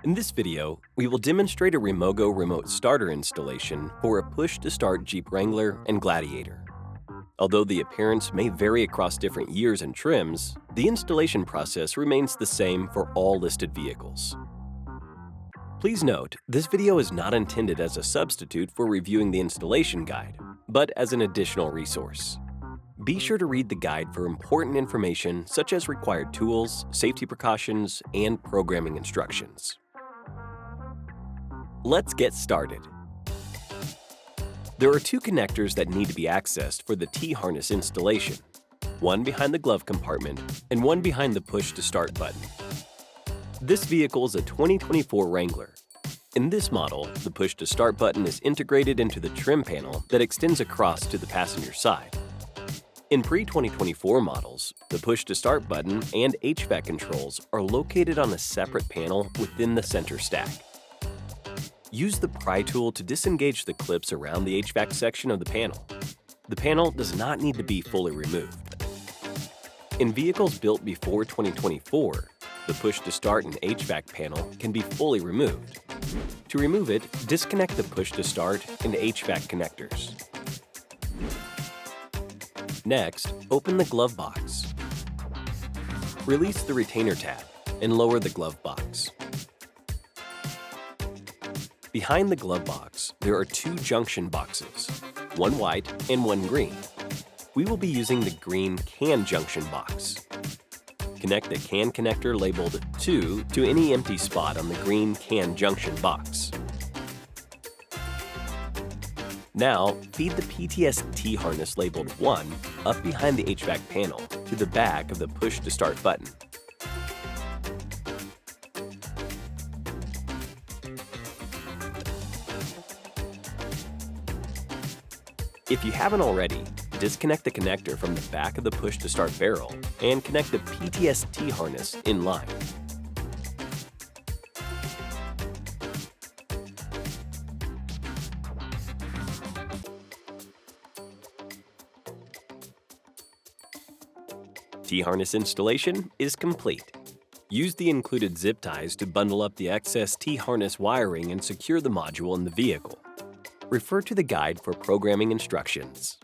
In this video, we will demonstrate a REMOGO remote starter installation for a push-to-start Jeep Wrangler and Gladiator. Although the appearance may vary across different years and trims, the installation process remains the same for all listed vehicles. Please note, this video is not intended as a substitute for reviewing the installation guide, but as an additional resource. Be sure to read the guide for important information such as required tools, safety precautions, and programming instructions. Let's get started. There are two connectors that need to be accessed for the T-harness installation, one behind the glove compartment and one behind the push-to-start button. This vehicle is a 2024 Wrangler. In this model, the push-to-start button is integrated into the trim panel that extends across to the passenger side. In pre-2024 models, the push-to-start button and HVAC controls are located on a separate panel within the center stack. Use the pry tool to disengage the clips around the HVAC section of the panel. The panel does not need to be fully removed. In vehicles built before 2024, the push-to-start and HVAC panel can be fully removed. To remove it, disconnect the push-to-start and HVAC connectors. Next, open the glove box. Release the retainer tab and lower the glove box. Behind the glove box, there are two junction boxes, one white and one green. We will be using the green CAN junction box. Connect the CAN connector labeled 2 to any empty spot on the green CAN junction box. Now, feed the PTS T-harness labeled 1 up behind the HVAC panel to the back of the push-to-start button. If you haven't already, disconnect the connector from the back of the push-to-start barrel and connect the PTS T-harness in line. T-harness installation is complete. Use the included zip ties to bundle up the excess T-harness wiring and secure the module in the vehicle. Refer to the guide for programming instructions.